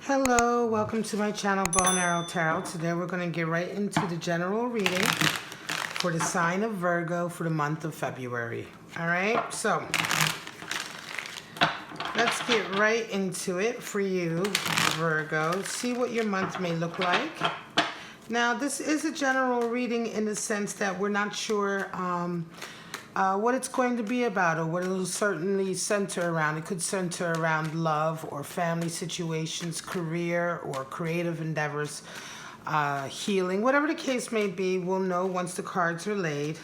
Hello, welcome to my channel, Bow and Arrow Tarot. Today we're going to get right into the general reading for the sign of Virgo for the month of February. All right, so let's get right into it for you, Virgo. See what your month may look like. Now, this is a general reading in the sense that we're not sure what it's going to be about or what it'll certainly center around. It could center around love or family situations, career or creative endeavors, healing, whatever the case may be. We'll know once the cards are laid.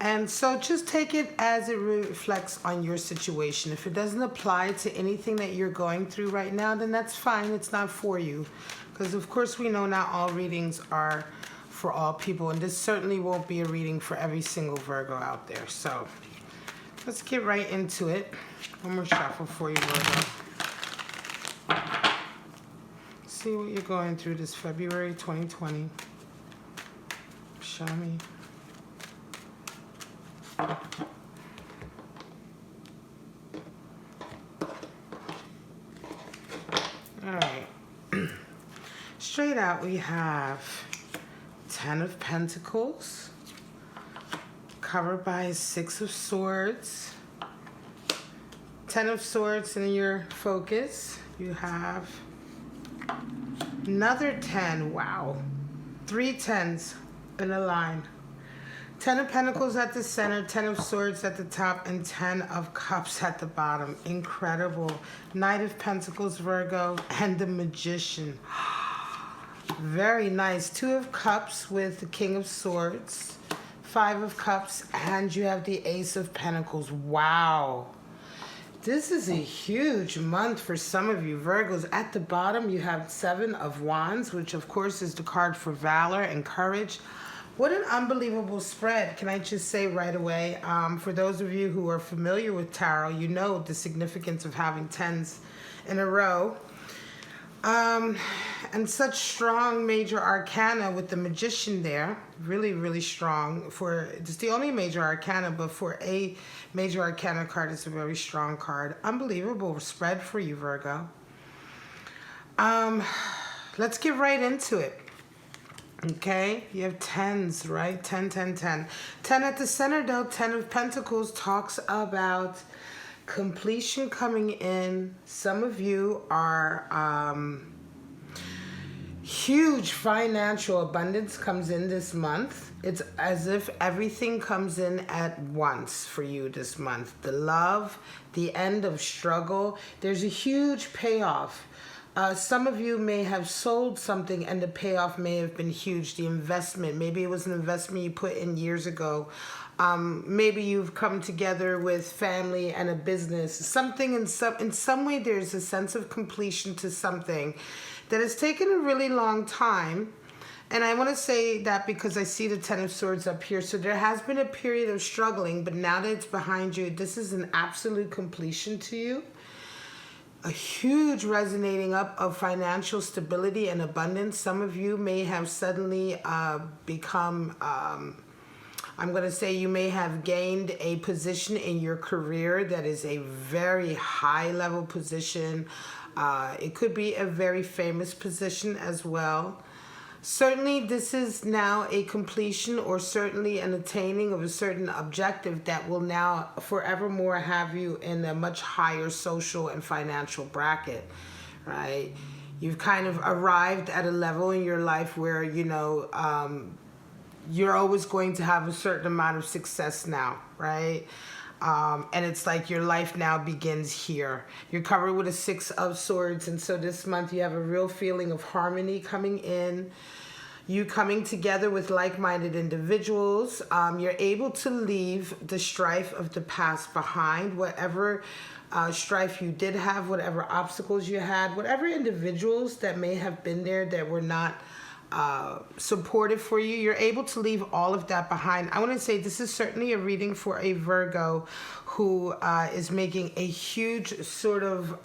And so just take it as it reflects on your situation. If it doesn't apply to anything that you're going through right now, then that's fine. It's not for you. Because of course we know not all readings are for all people, and this certainly won't be a reading for every single Virgo out there. So let's get right into it. One more shuffle for you, Virgo. See what you're going through this February 2020. Show me. All right. Straight out we have Ten of Pentacles, covered by Six of Swords. Ten of Swords in your focus. You have another 10. Wow. 3 tens in a line. 10 of Pentacles at the center, 10 of Swords at the top, and 10 of Cups at the bottom. Incredible. Knight of Pentacles, Virgo, and the Magician. Very nice. 2 of Cups with the King of Swords, 5 of Cups, and you have the Ace of Pentacles. Wow. This is a huge month for some of you Virgos. At the bottom, you have 7 of Wands, which of course is the card for valor and courage. What an unbelievable spread, can I just say right away. For those of you who are familiar with tarot, you know the significance of having tens in a row. And such strong major arcana with the Magician there. Really, really strong. It's the only major arcana, but for a major arcana card, it's a very strong card. Unbelievable spread for you, Virgo. Let's get right into it. Okay, you have tens, right? 10, 10, 10. 10 at the center, though. 10 of Pentacles talks about completion coming in. Some of you are huge financial abundance comes in this month. It's as if everything comes in at once for you this month. The love, the end of struggle. There's a huge payoff. Some of you may have sold something and the payoff may have been huge. The investment, maybe it was an investment you put in years ago. Maybe you've come together with family and a business. Something in some way there's a sense of completion to something that has taken a really long time. And I want to say that because I see the 10 of Swords up here. So there has been a period of struggling, but now that it's behind you, this is an absolute completion to you. A huge resonating up of financial stability and abundance. Some of you may have suddenly become, I'm going to say you may have gained a position in your career that is a very high level position. It could be a very famous position as well. Certainly this is now a completion or certainly an attaining of a certain objective that will now forevermore have you in a much higher social and financial bracket, right? You've kind of arrived at a level in your life where, you know, you're always going to have a certain amount of success now, right? And it's like your life now begins here. You're covered with a 6 of Swords, and so this month you have a real feeling of harmony coming in. You coming together with like-minded individuals. You're able to leave the strife of the past behind. Whatever strife you did have, whatever obstacles you had, whatever individuals that may have been there that were not supportive for you, you're able to leave all of that behind. I want to say this is certainly a reading for a Virgo who is making a huge sort of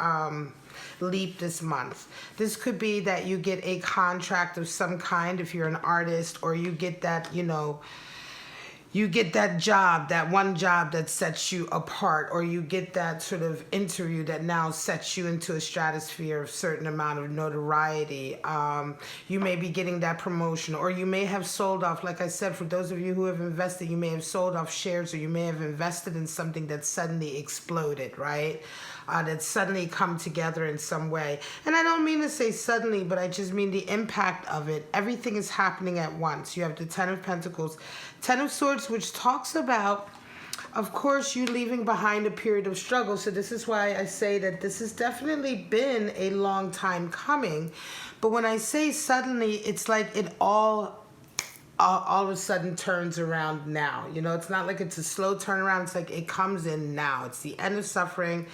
leap this month. This could be that you get a contract of some kind if you're an artist, or you get that, you know, you get that job, that one job that sets you apart, or you get that sort of interview that now sets you into a stratosphere of certain amount of notoriety. You may be getting that promotion, or you may have sold off, like I said, for those of you who have invested, you may have sold off shares, or you may have invested in something that suddenly exploded, right? That suddenly come together in some way. And I don't mean to say suddenly, but I just mean the impact of it. Everything is happening at once. You have the Ten of Pentacles, Ten of Swords, which talks about, of course, you leaving behind a period of struggle. So this is why I say that this has definitely been a long time coming. But when I say suddenly, it's like it all of a sudden turns around now. You know, it's not like it's a slow turnaround. It's like it comes in now. It's the end of suffering,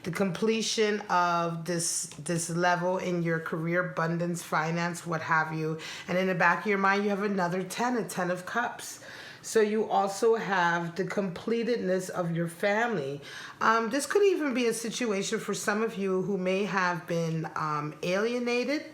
the completion of this level in your career, abundance, finance, what have you. And in the back of your mind, you have another 10, a 10 of cups. So you also have the completedness of your family. This could even be a situation for some of you who may have been alienated,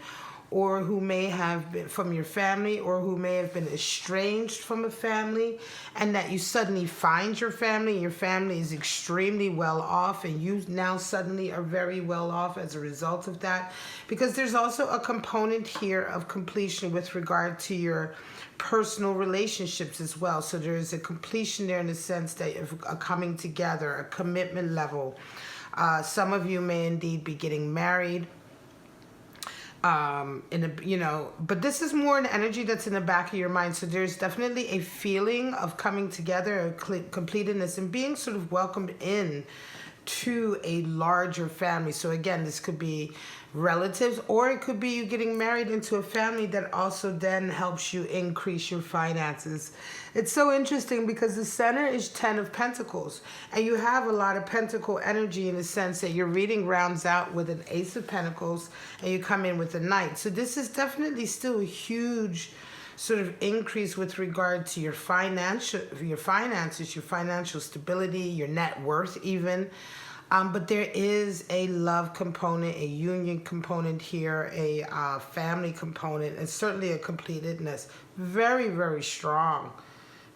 or who may have been from your family, or who may have been estranged from a family, and that you suddenly find your family, and your family is extremely well off, and you now suddenly are very well off as a result of that. Because there's also a component here of completion with regard to your personal relationships as well. So there is a completion there in the sense that of a coming together, a commitment level. Some of you may indeed be getting married. But this is more an energy that's in the back of your mind. So there's definitely a feeling of coming together, completeness, and being sort of welcomed in to a larger family. So again, this could be relatives, or it could be you getting married into a family that also then helps you increase your finances. It's so interesting because the center is 10 of Pentacles, and you have a lot of pentacle energy in the sense that your reading rounds out with an Ace of Pentacles, and you come in with a Knight. So this is definitely still a huge sort of increase with regard to your finances, your financial stability, your net worth even. But there is a love component, a union component here, a family component, and certainly a completedness. Very, very strong,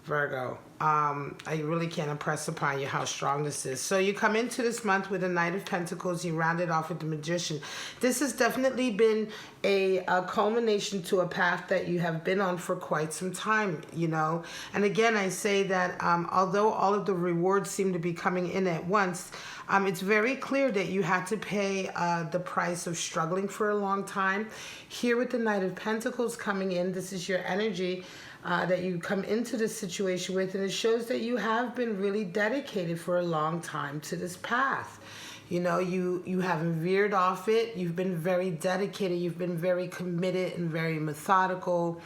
Virgo. I really can't impress upon you how strong this is. So you come into this month with a Knight of Pentacles. You round it off with the Magician. This has definitely been a culmination to a path that you have been on for quite some time, you know. And again, I say that although all of the rewards seem to be coming in at once, it's very clear that you had to pay the price of struggling for a long time. Here with the Knight of Pentacles coming in, this is your energy that you come into this situation with, and it shows that you have been really dedicated for a long time to this path. You know, you haven't veered off it. You've been very dedicated. You've been very committed and very methodical.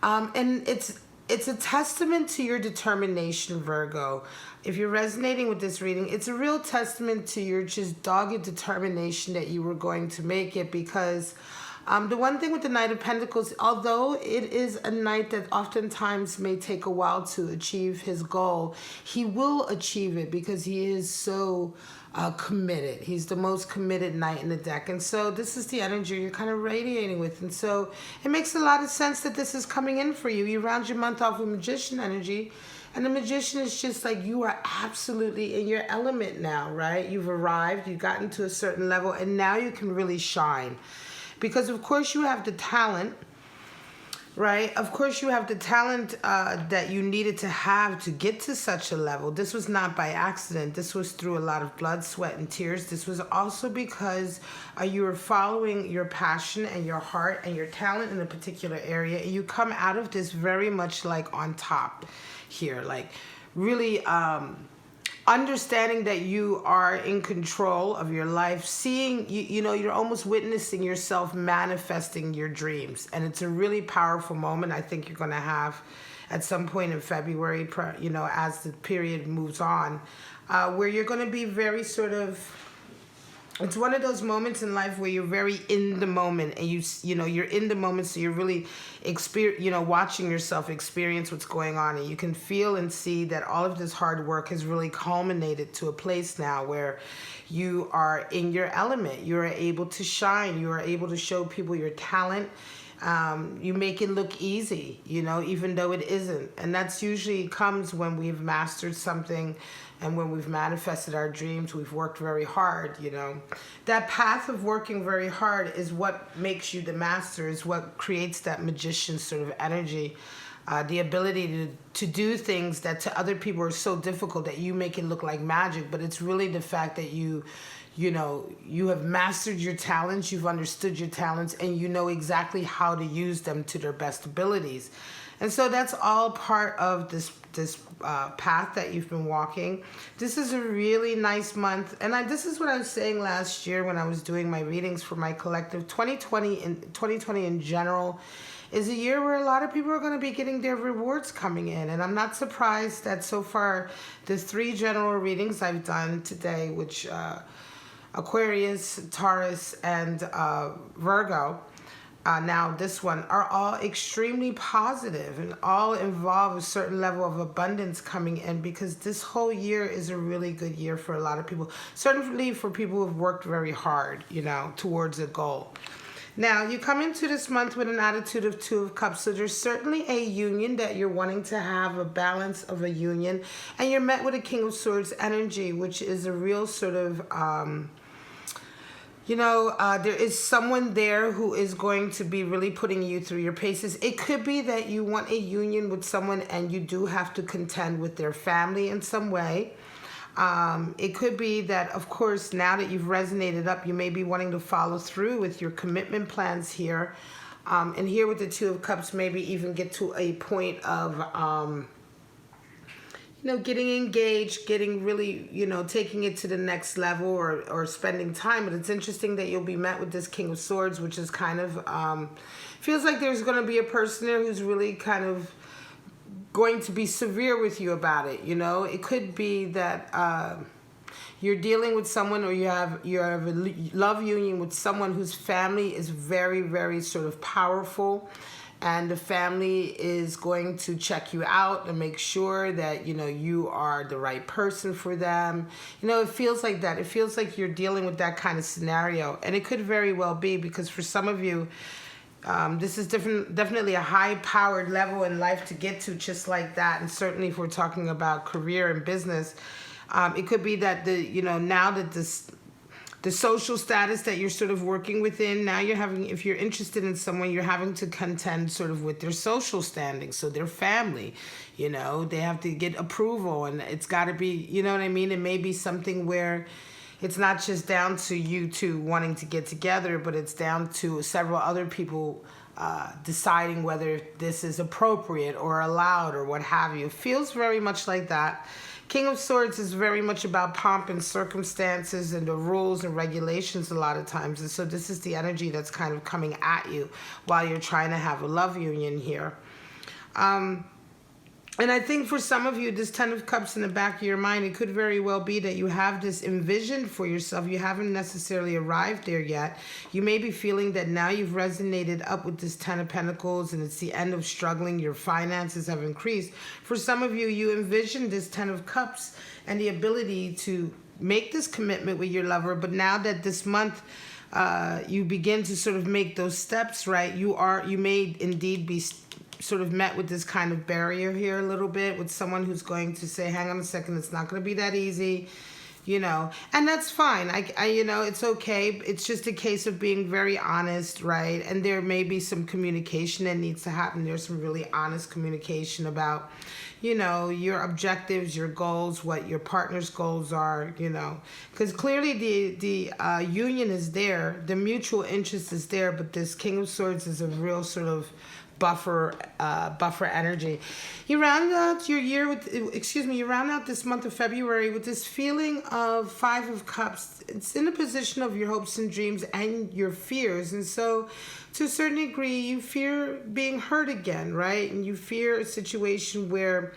And it's a testament to your determination, Virgo. If you're resonating with this reading, it's a real testament to your just dogged determination that you were going to make it, because the one thing with the Knight of Pentacles, although it is a knight that oftentimes may take a while to achieve his goal, he will achieve it because he is so committed. He's the most committed knight in the deck. And so this is the energy you're kind of radiating with. And so it makes a lot of sense that this is coming in for you. You round your month off with Magician energy. And the Magician is just like, you are absolutely in your element now, right? You've arrived, you've gotten to a certain level, and now you can really shine. Because, of course, you have the talent, right? Of course, you have the talent that you needed to have to get to such a level. This was not by accident. This was through a lot of blood, sweat, and tears. This was also because you were following your passion and your heart and your talent in a particular area. And you come out of this very much like on top here, like really understanding that you are in control of your life, seeing, you know, you're almost witnessing yourself manifesting your dreams. And it's a really powerful moment I think you're going to have at some point in February, you know, as the period moves on, where you're going to be very sort of, it's one of those moments in life where you're very in the moment, and you know, you're in the moment, so you're really watching yourself experience what's going on, and you can feel and see that all of this hard work has really culminated to a place now where you are in your element. You are able to shine. You are able to show people your talent. You make it look easy, even though it isn't. And that's usually comes when we've mastered something and when we've manifested our dreams, we've worked very hard, That path of working very hard is what makes you the master, is what creates that magician sort of energy. The ability to do things that to other people are so difficult that you make it look like magic, but it's really the fact that you have mastered your talents, you've understood your talents, and you know exactly how to use them to their best abilities. And so that's all part of this path that you've been walking. This is a really nice month. And this is what I was saying last year when I was doing my readings for my collective. 2020 in general is a year where a lot of people are going to be getting their rewards coming in. And I'm not surprised that so far the 3 general readings I've done today, which Aquarius, Taurus, and Virgo, now this one, are all extremely positive and all involve a certain level of abundance coming in, because this whole year is a really good year for a lot of people. Certainly for people who have worked very hard, towards a goal. Now, you come into this month with an attitude of 2 of Cups, so there's certainly a union that you're wanting to have, a balance of a union, and you're met with a King of Swords energy, which is a real sort of, there is someone there who is going to be really putting you through your paces. It could be that you want a union with someone and you do have to contend with their family in some way. It could be that, of course, now that you've resonated up, you may be wanting to follow through with your commitment plans here. And here with the 2 of Cups, maybe even get to a point of, getting engaged, getting really, taking it to the next level, or spending time. But it's interesting that you'll be met with this King of Swords, which is kind of, feels like there's going to be a person there who's really kind of going to be severe with you about it. It could be that you're dealing with someone, or you have a love union with someone whose family is very, very sort of powerful, and the family is going to check you out and make sure that you are the right person for them. It feels like that. It feels like you're dealing with that kind of scenario, and it could very well be, because for some of you, this is definitely a high-powered level in life to get to, just like that. And certainly if we're talking about career and business, it could be that now that the social status that you're sort of working within, now if you're interested in someone, you're having to contend sort of with their social standing. So their family, they have to get approval, and it's got to be, you know what I mean? It may be something where it's not just down to you 2 wanting to get together, but it's down to several other people deciding whether this is appropriate or allowed or what have you. It feels very much like that. King of Swords is very much about pomp and circumstances and the rules and regulations a lot of times. And so this is the energy that's kind of coming at you while you're trying to have a love union here. And I think for some of you, this 10 of Cups in the back of your mind, it could very well be that you have this envisioned for yourself. You haven't necessarily arrived there yet. You may be feeling that now you've resonated up with this 10 of Pentacles and it's the end of struggling. Your finances have increased. For some of you, you envision this 10 of Cups and the ability to make this commitment with your lover. But now that this month, you begin to sort of make those steps, right? You may indeed be sort of met with this kind of barrier here a little bit, with someone who's going to say, hang on a second, it's not going to be that easy, and that's fine. I it's okay. It's just a case of being very honest, right? And there may be some communication that needs to happen. There's some really honest communication about, your objectives, your goals, what your partner's goals are, because clearly the union is there, the mutual interest is there, but this King of Swords is a real sort of buffer energy. You round out your year you round out this month of February with this feeling of 5 of Cups. It's in a position of your hopes and dreams and your fears. And so to a certain degree, you fear being hurt again, right? And you fear a situation where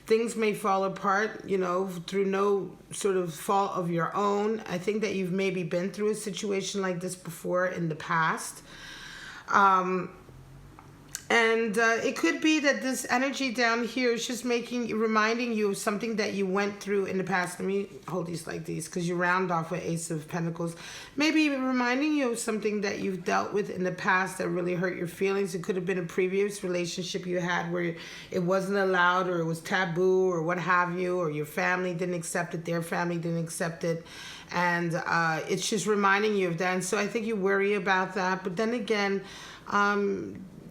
things may fall apart, through no sort of fault of your own. I think that you've maybe been through a situation like this before in the past. And it could be that this energy down here is just reminding you of something that you went through in the past. Let me hold these like these because you round off with Ace of Pentacles. Maybe reminding you of something that you've dealt with in the past that really hurt your feelings. It could have been a previous relationship you had where it wasn't allowed, or it was taboo, or what have you, or your family didn't accept it, their family didn't accept it. And it's just reminding you of that. And so I think you worry about that. But then again,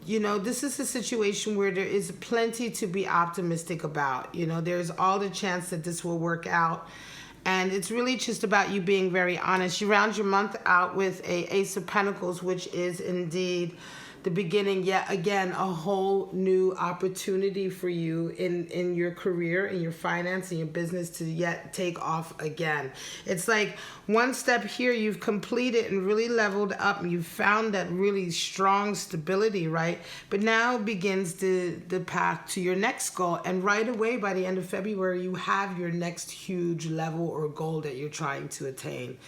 you know, this is a situation where there is plenty to be optimistic about. You know, there's all the chance that this will work out. And it's really just about you being very honest. You round your month out with a Ace of Pentacles, which is indeed the beginning, yet again, a whole new opportunity for you in your career, in your finance, in your business to yet take off again. It's like one step here, you've completed and really leveled up, and you've found that really strong stability, right? But now begins the path to your next goal. And right away, by the end of February, you have your next huge level or goal that you're trying to attain.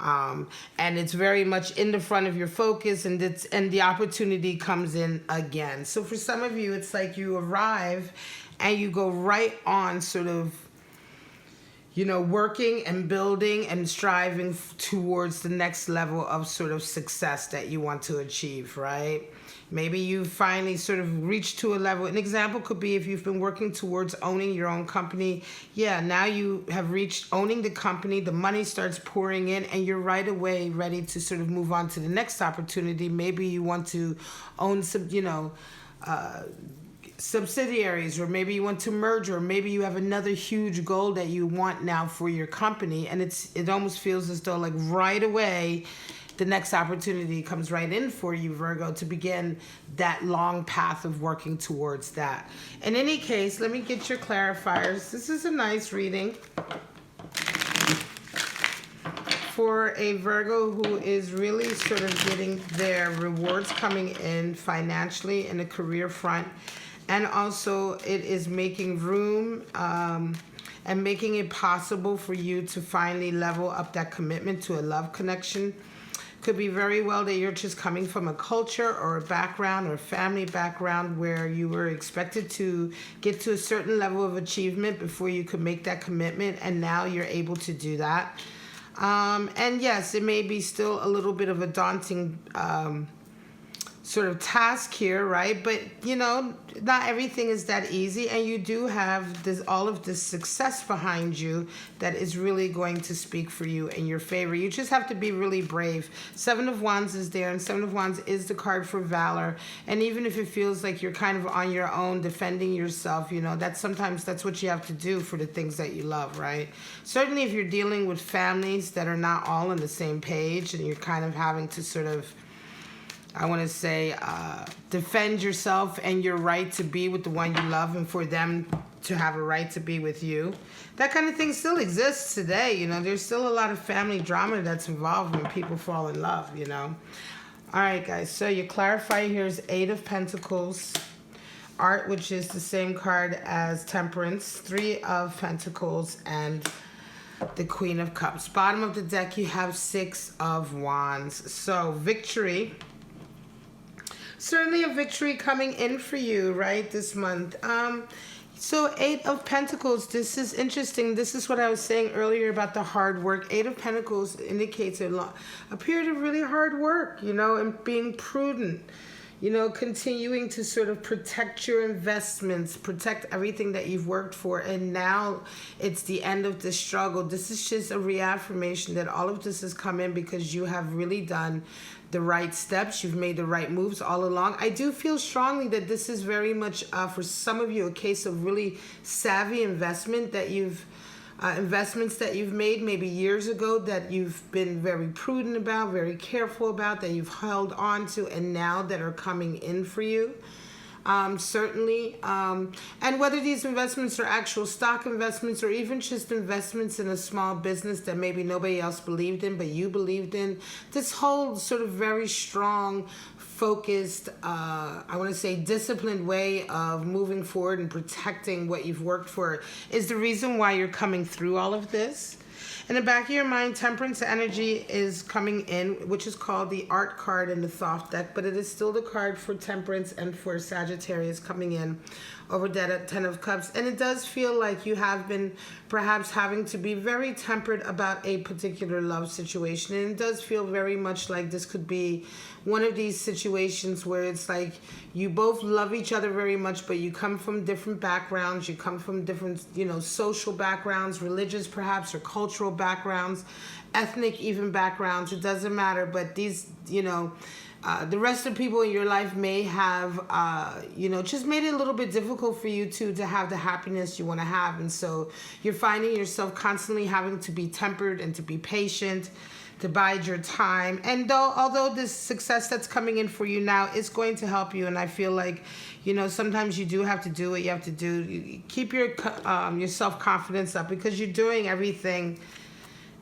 And it's very much in the front of your focus, and the opportunity comes in again. So for some of you, it's like you arrive and you go right on sort of, you know, working and building and striving towards the next level of sort of success that you want to achieve, right? Maybe you finally sort of reached to a level. An example could be if you've been working towards owning your own company. Yeah, now you have reached owning the company. The money starts pouring in, and you're right away ready to sort of move on to the next opportunity. Maybe you want to own some, you know, subsidiaries, or maybe you want to merge, or maybe you have another huge goal that you want now for your company. And it almost feels as though like right away, the next opportunity comes right in for you, Virgo, to begin that long path of working towards that. In any case, let me get your clarifiers. This is a nice reading for a Virgo who is really sort of getting their rewards coming in financially in the career front. And also it is making room and making it possible for you to finally level up that commitment to a love connection. Could be very well that you're just coming from a culture or a background or a family background where you were expected to get to a certain level of achievement before you could make that commitment, and now you're able to do that. And yes, it may be still a little bit of a daunting sort of task here, right? But you know, not everything is that easy, and you do have all of this success behind you that is really going to speak for you in your favor. You just have to be really brave. Seven of Wands is there, and Seven of Wands is the card for valor. And even if it feels like you're kind of on your own defending yourself, you know, sometimes that's what you have to do for the things that you love, right? Certainly if you're dealing with families that are not all on the same page, and you're kind of having to sort of, I want to say, defend yourself and your right to be with the one you love, and for them to have a right to be with you. That kind of thing still exists today. You know, there's still a lot of family drama that's involved when people fall in love, you know. All right, guys. So your clarifier here is Eight of Pentacles. Art, which is the same card as Temperance. Three of Pentacles and the Queen of Cups. Bottom of the deck, you have Six of Wands. So victory. Certainly a victory coming in for you, right, this month. So Eight of Pentacles, this is interesting. This is what I was saying earlier about the hard work. Eight of Pentacles indicates a period of really hard work, you know, and being prudent, you know, continuing to sort of protect your investments, protect everything that you've worked for. And now it's the end of the struggle. This is just a reaffirmation that all of this has come in because you have really done the right steps. You've made the right moves all along. I do feel strongly that this is very much, for some of you, a case of really savvy investments that you've made maybe years ago that you've been very prudent about, very careful about, that you've held on to, and now that are coming in for you. Certainly. And whether these investments are actual stock investments or even just investments in a small business that maybe nobody else believed in, but you believed in, this whole sort of very strong, focused, I want to say disciplined way of moving forward and protecting what you've worked for is the reason why you're coming through all of this. In the back of your mind, Temperance energy is coming in, which is called the art card in the Thoth deck, but it is still the card for Temperance and for Sagittarius coming in over that Ten of Cups. And it does feel like you have been perhaps having to be very tempered about a particular love situation. And it does feel very much like this could be one of these situations where it's like you both love each other very much, but you come from different backgrounds. You come from different, social backgrounds, religious perhaps, or cultural backgrounds, ethnic even backgrounds. It doesn't matter. But these, the rest of the people in your life may have, just made it a little bit difficult for you to have the happiness you want to have. And so you're finding yourself constantly having to be tempered and to be patient, to bide your time. And although this success that's coming in for you now is going to help you, and I feel like, sometimes you do have to do what you have to do. You keep your self-confidence up because you're doing everything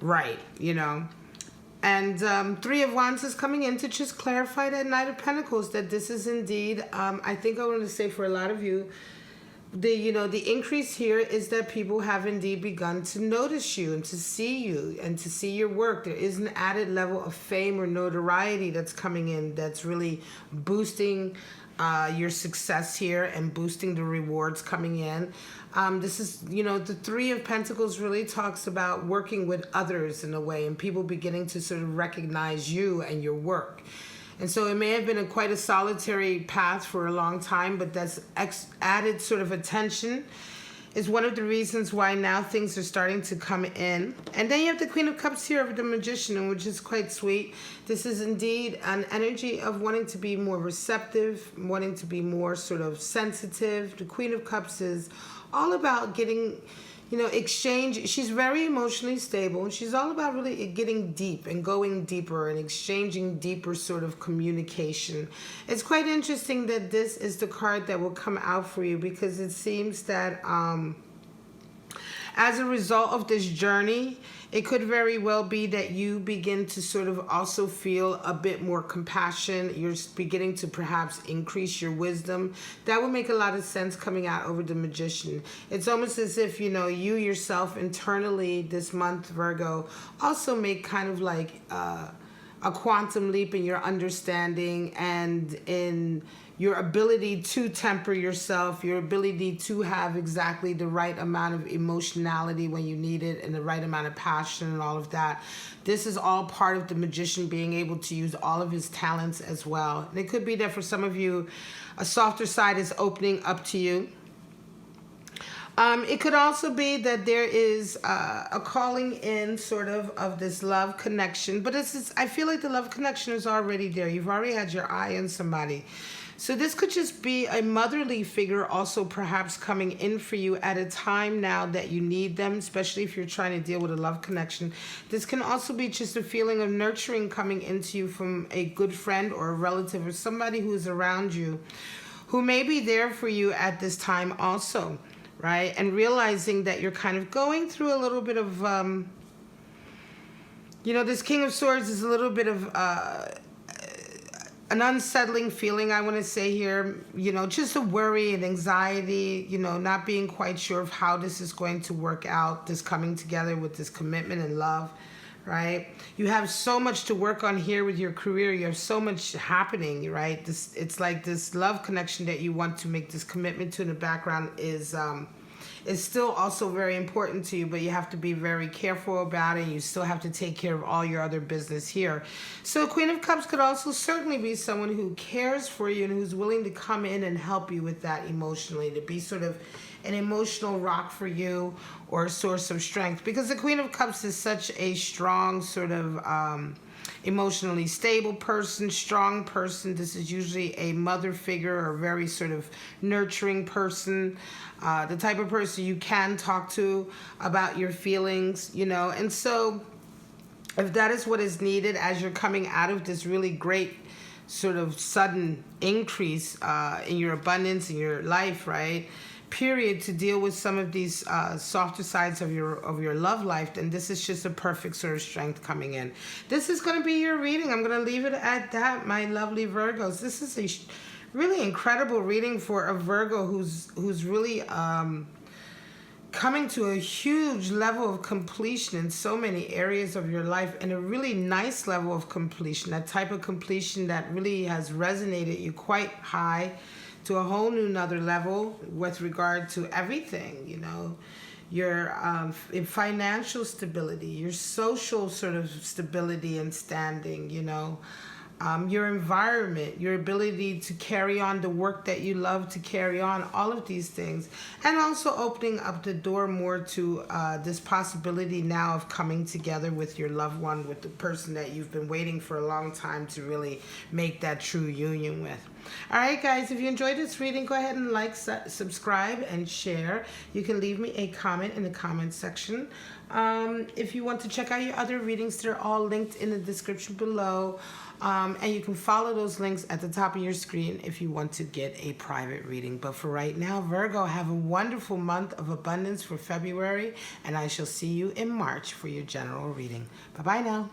right, And Three of Wands is coming in to just clarify that Knight of Pentacles, that this is indeed, I think I want to say for a lot of you, the increase here is that people have indeed begun to notice you and to see you and to see your work. There is an added level of fame or notoriety that's coming in that's really boosting your success here and boosting the rewards coming in. This is, the Three of Pentacles really talks about working with others in a way and people beginning to sort of recognize you and your work. And so it may have been quite a solitary path for a long time, but that's added sort of attention is one of the reasons why now things are starting to come in. And then you have the Queen of Cups here over the Magician, which is quite sweet. This is indeed an energy of wanting to be more receptive, wanting to be more sort of sensitive. The Queen of Cups is all about getting, exchange. She's very emotionally stable, and she's all about really getting deep and going deeper and exchanging deeper sort of communication. It's quite interesting that this is the card that will come out for you, because it seems that as a result of this journey, it could very well be that you begin to sort of also feel a bit more compassion. You're beginning to perhaps increase your wisdom. That would make a lot of sense coming out over the Magician. It's almost as if, you yourself internally this month, Virgo, also make kind of like a quantum leap in your understanding and in your ability to temper yourself, your ability to have exactly the right amount of emotionality when you need it and the right amount of passion and all of that. This is all part of the Magician being able to use all of his talents as well. And it could be that for some of you, a softer side is opening up to you. It could also be that there is a calling in sort of this love connection. But I feel like the love connection is already there. You've already had your eye on somebody. So this could just be a motherly figure also perhaps coming in for you at a time now that you need them, especially if you're trying to deal with a love connection. This can also be just a feeling of nurturing coming into you from a good friend or a relative or somebody who's around you who may be there for you at this time also, right? And realizing that you're kind of going through a little bit of, this King of Swords is a little bit of an unsettling feeling, I want to say here, just a worry and anxiety, not being quite sure of how this is going to work out, this coming together with this commitment and love, right? You have so much to work on here with your career. You have so much happening, right? It's like this love connection that you want to make this commitment to in the background is still also very important to you, but you have to be very careful about it. You still have to take care of all your other business here. So Queen of Cups could also certainly be someone who cares for you and who's willing to come in and help you with that emotionally, to be sort of an emotional rock for you or a source of strength. Because the Queen of Cups is such a strong sort of emotionally stable person, strong person. This is usually a mother figure or a very sort of nurturing person, the type of person you can talk to about your feelings, And so if that is what is needed as you're coming out of this really great sort of sudden increase in your abundance in your life, right? Period, to deal with some of these softer sides of your love life, then this is just a perfect sort of strength coming in. This is going to be your reading. I'm going to leave it at that, my lovely Virgos. This is a really incredible reading for a Virgo who's really kind coming to a huge level of completion in so many areas of your life, and a really nice level of completion, that type of completion that really has resonated you quite high to a whole new another level with regard to everything, you know, your financial stability, your social sort of stability and standing, you know, your environment, your ability to carry on the work that you love to carry on, all of these things. And also opening up the door more to this possibility now of coming together with your loved one, with the person that you've been waiting for a long time to really make that true union with. All right, guys, if you enjoyed this reading, go ahead and like, subscribe, and share. You can leave me a comment in the comment section. If you want to check out your other readings, they're all linked in the description below. And you can follow those links at the top of your screen if you want to get a private reading. But for right now, Virgo, have a wonderful month of abundance for February, and I shall see you in March for your general reading. Bye-bye now.